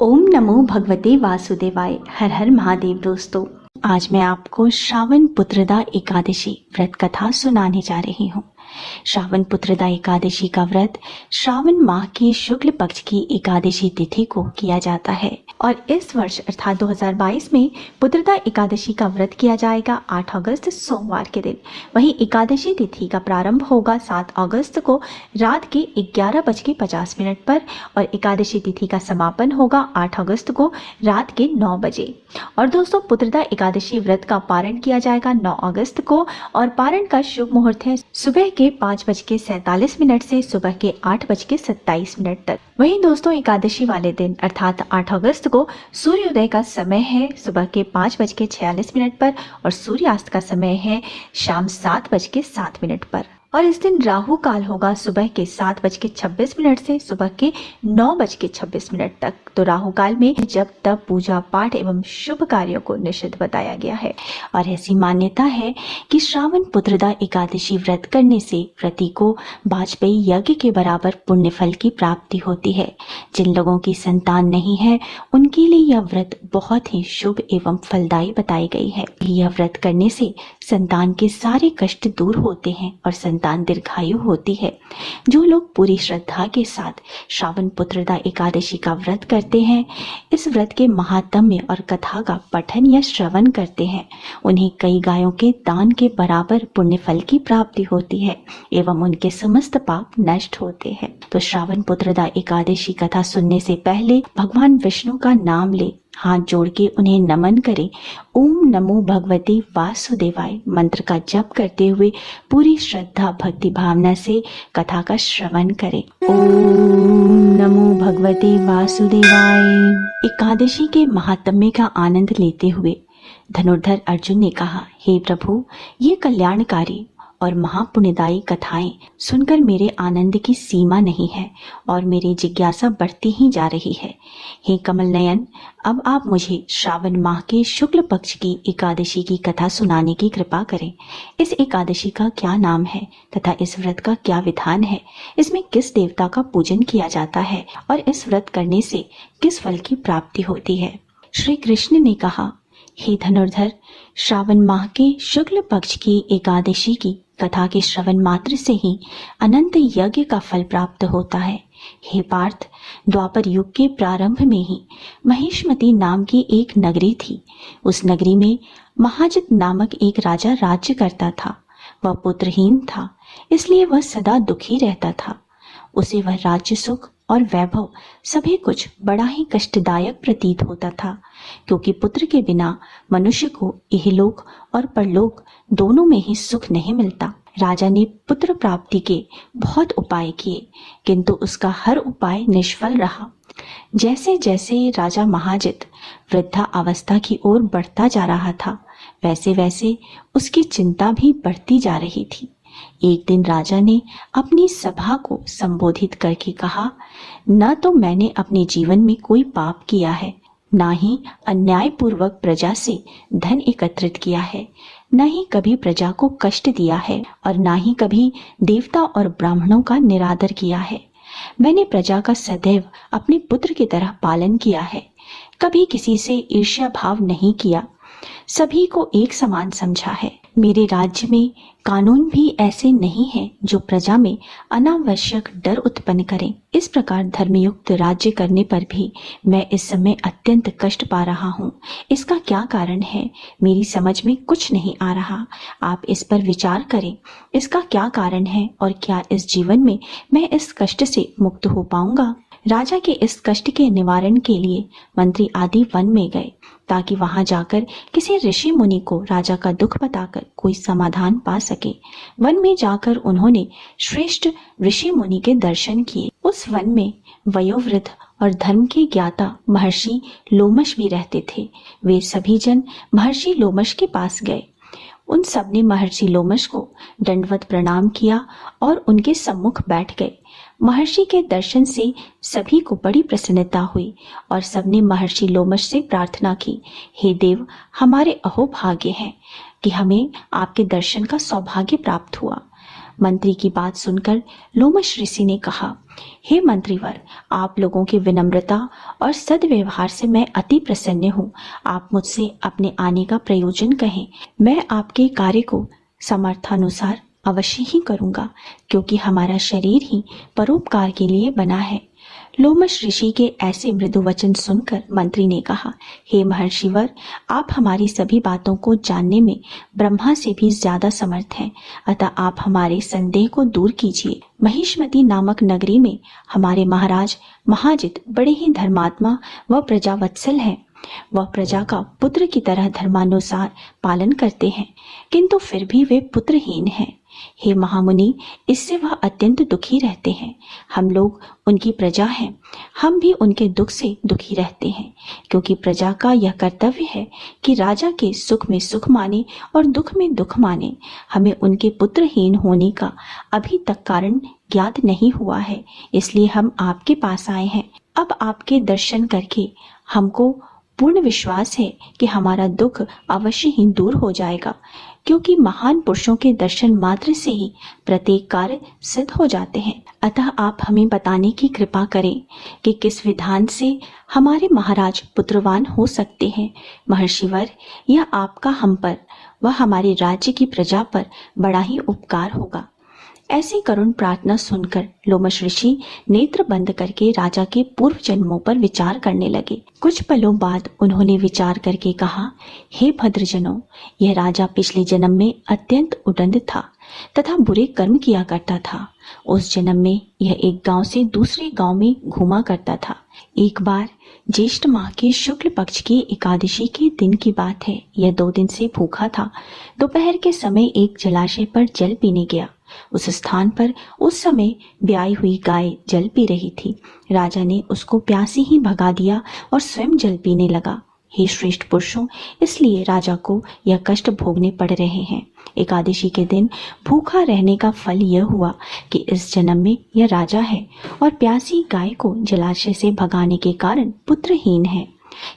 ओम नमो भगवते वासुदेवाय। हर हर महादेव। दोस्तों, आज मैं आपको श्रावण पुत्रदा एकादशी व्रत कथा सुनाने जा रही हूँ। श्रावण पुत्रदा एकादशी का व्रत श्रावण माह की शुक्ल पक्ष की एकादशी तिथि को किया जाता है और इस वर्ष अर्थात 2022 में पुत्रदा एकादशी का व्रत किया जाएगा 8 अगस्त सोमवार के दिन। वहीं एकादशी तिथि का प्रारंभ होगा 7 अगस्त को रात के 11:50 पर और एकादशी तिथि का समापन होगा 8 अगस्त को रात के 9 बजे। और दोस्तों, पुत्रदा एकादशी व्रत का पारण किया जाएगा 9 अगस्त को और पारण का शुभ मुहूर्त है सुबह के 5:47 से सुबह के 8:27 तक। वहीं दोस्तों, एकादशी वाले दिन अर्थात 8 अगस्त को सूर्योदय का समय है सुबह के 5:46 पर और सूर्यास्त का समय है शाम 7:07 पर। और इस दिन राहु काल होगा सुबह के 7:26 से सुबह के 9:26 तक। तो राहु काल में जब तब पूजा पाठ एवं शुभ कार्यों को निषिद्ध बताया गया है। और ऐसी मान्यता है कि श्रावण पुत्रदा एकादशी व्रत करने से व्रती को वाजपेयी यज्ञ के बराबर पुण्य फल की प्राप्ति होती है। जिन लोगों की संतान नहीं है उनके लिए यह व्रत बहुत ही शुभ एवं फलदायी बताई गई है। यह व्रत करने से संतान के सारे कष्ट दूर होते हैं और संतान दीर्घायु होती है। जो लोग पूरी श्रद्धा के साथ श्रावण पुत्रदा एकादशी का व्रत करते हैं, इस व्रत के महात्म्य और कथा का पठन या श्रवण करते हैं, उन्हें कई गायों के दान के बराबर पुण्य फल की प्राप्ति होती है एवं उनके समस्त पाप नष्ट होते हैं। तो श्रावण पुत्रदा एकादशी कथा सुनने से पहले भगवान विष्णु का नाम ले, हाथ जोड़ के उन्हें नमन करें। ओम नमो भगवते वासुदेवाय मंत्र का जप करते हुए पूरी श्रद्धा भक्ति भावना से कथा का श्रवण करें। ओम नमो भगवते वासुदेवाय। एकादशी के महात्म्य का आनंद लेते हुए धनुर्धर अर्जुन ने कहा, हे प्रभु, ये कल्याणकारी और महापुण्यदायी कथाएं सुनकर मेरे आनंद की सीमा नहीं है और मेरी जिज्ञासा बढ़ती ही जा रही है। हे कमल नयन, अब आप मुझे श्रावण माह के शुक्ल पक्ष की एकादशी की कथा सुनाने की कृपा करें। इस एकादशी का क्या नाम है तथा इस व्रत का क्या विधान है, इसमें किस देवता का पूजन किया जाता है और इस व्रत करने से किस फल की प्राप्ति होती है। श्री कृष्ण ने कहा, हे धनुर्धर, श्रावण माह के शुक्ल पक्ष की एकादशी की कथा के श्रवण मात्र से ही अनंत यज्ञ का फल प्राप्त होता है। हे पार्थ, द्वापर युग के प्रारंभ में ही महिष्मती नाम की एक नगरी थी। उस नगरी में महाजित नामक एक राजा राज्य करता था। वह पुत्रहीन था, इसलिए वह सदा दुखी रहता था। उसे वह राज्य सुख और वैभव सभी कुछ बड़ा ही कष्टदायक प्रतीत होता था, क्योंकि पुत्र के बिना मनुष्य को इहलोक और परलोक दोनों में ही सुख नहीं मिलता। राजा ने पुत्र प्राप्ति के बहुत उपाय किए, किंतु उसका हर उपाय निष्फल रहा। जैसे जैसे राजा महाजित वृद्धा अवस्था की ओर बढ़ता जा रहा था, वैसे वैसे उसकी चिंता भी बढ़ती जा रही थी। एक दिन राजा ने अपनी सभा को संबोधित करके कहा, न तो मैंने अपने जीवन में कोई पाप किया है, ना ही अन्यायपूर्वक प्रजा से धन एकत्रित किया है, न ही कभी प्रजा को कष्ट दिया है और ना ही कभी देवता और ब्राह्मणों का निरादर किया है। मैंने प्रजा का सदैव अपने पुत्र की तरह पालन किया है, कभी किसी से ईर्ष्या भाव नहीं किया, सभी को एक समान समझा है। मेरे राज्य में कानून भी ऐसे नहीं हैं जो प्रजा में अनावश्यक डर उत्पन्न करें। इस प्रकार धर्मयुक्त राज्य करने पर भी मैं इस समय अत्यंत कष्ट पा रहा हूँ। इसका क्या कारण है, मेरी समझ में कुछ नहीं आ रहा। आप इस पर विचार करें, इसका क्या कारण है और क्या इस जीवन में मैं इस कष्ट से मुक्त हो पाऊंगा। राजा के इस कष्ट के निवारण के लिए मंत्री आदि वन में गए, ताकि वहां जाकर किसी ऋषि मुनि को राजा का दुख बताकर कोई समाधान पा सके। वन में जाकर उन्होंने श्रेष्ठ ऋषि मुनि के दर्शन किए। उस वन में वयोवृद्ध और धर्म के ज्ञाता महर्षि लोमश भी रहते थे। वे सभी जन महर्षि लोमश के पास गए। उन सब ने महर्षि लोमश को दंडवत प्रणाम किया और उनके सम्मुख बैठ गए। महर्षि के दर्शन से सभी को बड़ी प्रसन्नता हुई और सबने महर्षि लोमश से प्रार्थना की, हे देव, हमारे अहोभाग्य है कि हमें आपके दर्शन का सौभाग्य प्राप्त हुआ। मंत्री की बात सुनकर लोमश ऋषि ने कहा, हे मंत्रीवर, आप लोगों की विनम्रता और सद्व्यवहार से मैं अति प्रसन्न हूँ। आप मुझसे अपने आने का प्रयोजन कहें, मैं आपके कार्य को समर्थानुसार अवश्य ही करूँगा, क्योंकि हमारा शरीर ही परोपकार के लिए बना है। लोमश ऋषि के ऐसे मृदु वचन सुनकर मंत्री ने कहा, हे महर्षिवर, आप हमारी सभी बातों को जानने में ब्रह्मा से भी ज्यादा समर्थ हैं, अतः आप हमारे संदेह को दूर कीजिए। महिष्मती नामक नगरी में हमारे महाराज महाजित बड़े ही धर्मात्मा व प्रजावत्सल हैं। वह प्रजा का पुत्र की तरह धर्मानुसार पालन करते हैं, किंतु फिर भी वे पुत्रहीन हैं। हे महामुनि, इससे वह अत्यंत दुखी रहते हैं। हम लोग उनकी प्रजा हैं, हम भी उनके दुख से दुखी रहते हैं, क्योंकि प्रजा का यह कर्तव्य है कि राजा के सुख में सुख माने और दुख में दुख माने। हमें उनके पुत्रहीन होने का अभी तक कारण ज्ञात नहीं हुआ है, इसलिए हम आपके पास आए हैं। अब आपके दर्शन करके हमको पूर्ण विश्वास है कि हमारा दुख अवश्य ही दूर हो जाएगा, क्योंकि महान पुरुषों के दर्शन मात्र से ही प्रत्येक कार्य सिद्ध हो जाते हैं। अतः आप हमें बताने की कृपा करें कि किस विधान से हमारे महाराज पुत्रवान हो सकते हैं। महर्षिवर, यह आपका हम पर व हमारे राज्य की प्रजा पर बड़ा ही उपकार होगा। ऐसी करुण प्रार्थना सुनकर लोमश ऋषि नेत्र बंद करके राजा के पूर्व जन्मों पर विचार करने लगे। कुछ पलों बाद उन्होंने विचार करके कहा, हे भद्रजनों, यह राजा पिछले जन्म में अत्यंत उदंड था तथा बुरे कर्म किया करता था। उस जन्म में यह एक गांव से दूसरे गांव में घूमा करता था। एक बार ज्येष्ठ माह के शुक्ल पक्ष की एकादशी के दिन की बात है। यह 2 दिन से भूखा था। दोपहर के समय एक जलाशय पर जल पीने गया। उस स्थान पर उस समय ब्याई हुई गाय जल पी रही थी। राजा ने उसको प्यासी ही भगा दिया और स्वयं जल पीने लगा। हे श्रेष्ठ पुरुषों, इसलिए राजा को यह कष्ट भोगने पड़ रहे हैं। एकादशी के दिन भूखा रहने का फल यह हुआ कि इस जन्म में यह राजा है और प्यासी गाय को जलाशय से भगाने के कारण पुत्रहीन है।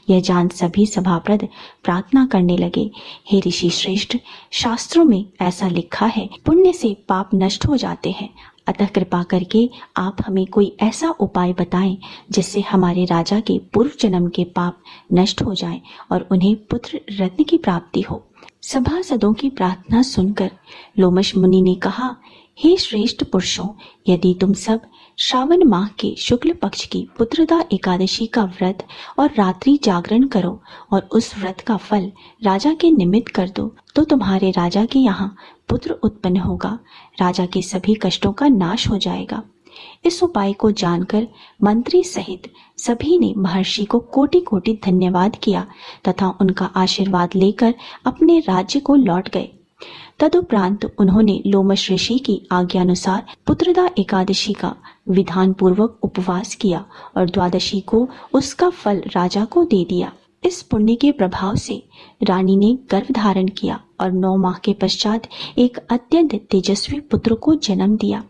यह जान सभी सभाप्रद प्रार्थना करने लगे, हे ऋषि श्रेष्ठ, शास्त्रों में ऐसा लिखा है, पुण्य से पाप नष्ट हो जाते हैं। अतः कृपा करके आप हमें कोई ऐसा उपाय बताएं जिससे हमारे राजा के पूर्व जन्म के पाप नष्ट हो जाएं और उन्हें पुत्र रत्न की प्राप्ति हो। सभासदों की प्रार्थना सुनकर लोमश मुनि ने कहा, हे श्रेष्ठ पुरुषों, यदि तुम सब श्रावण माह के शुक्ल पक्ष की पुत्रदा एकादशी का व्रत और रात्रि जागरण करो और उस व्रत का फल राजा के निमित्त कर दो, तो तुम्हारे राजा के यहाँ पुत्र उत्पन्न होगा। राजा के सभी कष्टों का नाश हो जाएगा। इस उपाय को जानकर मंत्री सहित सभी ने महर्षि को कोटि कोटि धन्यवाद किया तथा उनका आशीर्वाद लेकर अपने राज्य को लौट गए। तदुपरांत उन्होंने लोमश ऋषि की आज्ञानुसार पुत्रदा एकादशी का विधान पूर्वक उपवास किया और द्वादशी को उसका फल राजा को दे दिया। इस पुण्य के प्रभाव से रानी ने गर्भ धारण किया और 9 माह के पश्चात एक अत्यंत तेजस्वी पुत्र को जन्म दिया।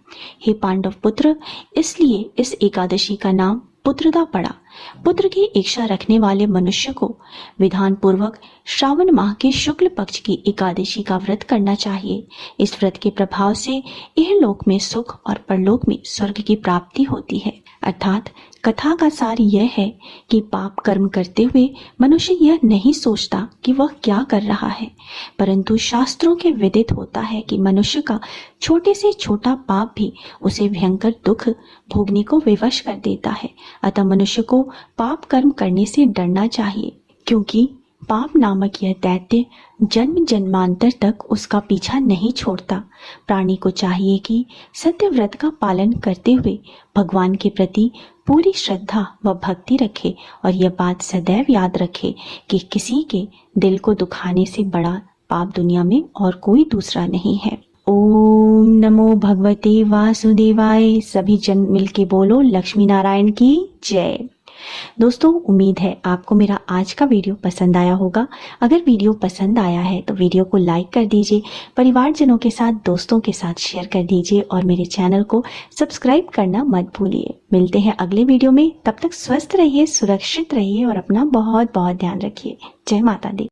हे पांडव पुत्र, इसलिए इस एकादशी का नाम पुत्रदा पड़ा। पुत्र की इच्छा रखने वाले मनुष्य को विधान पूर्वक श्रावण माह के शुक्ल पक्ष की एकादशी का व्रत करना चाहिए। इस व्रत के प्रभाव से यह लोक में सुख और परलोक में स्वर्ग की प्राप्ति होती है। अर्थात कथा का सार यह है कि पाप कर्म करते हुए मनुष्य यह नहीं सोचता कि वह क्या कर रहा है, परंतु शास्त्रों के विदित होता है कि मनुष्य का छोटे से छोटा पाप भी उसे भयंकर दुख भोगने को विवश कर देता है। अतः मनुष्य को पाप कर्म करने से डरना चाहिए, क्योंकि पाप नामक यह दैत्य जन्म जन्मांतर तक उसका पीछा नहीं छोड़ता। प्राणी को चाहिए कि सत्य व्रत का पालन करते हुए भगवान के प्रति पूरी श्रद्धा व भक्ति रखे और यह बात सदैव याद रखे कि किसी के दिल को दुखाने से बड़ा पाप दुनिया में और कोई दूसरा नहीं है। ओम नमो भगवते वासुदेवाय। सभी जन मिलके बोलो लक्ष्मी नारायण की जय। दोस्तों, उम्मीद है आपको मेरा आज का वीडियो पसंद आया होगा। अगर वीडियो पसंद आया है तो वीडियो को लाइक कर दीजिए, परिवारजनों के साथ, दोस्तों के साथ शेयर कर दीजिए और मेरे चैनल को सब्सक्राइब करना मत भूलिए। मिलते हैं अगले वीडियो में। तब तक स्वस्थ रहिए, सुरक्षित रहिए और अपना बहुत बहुत ध्यान रखिए। जय माता दी।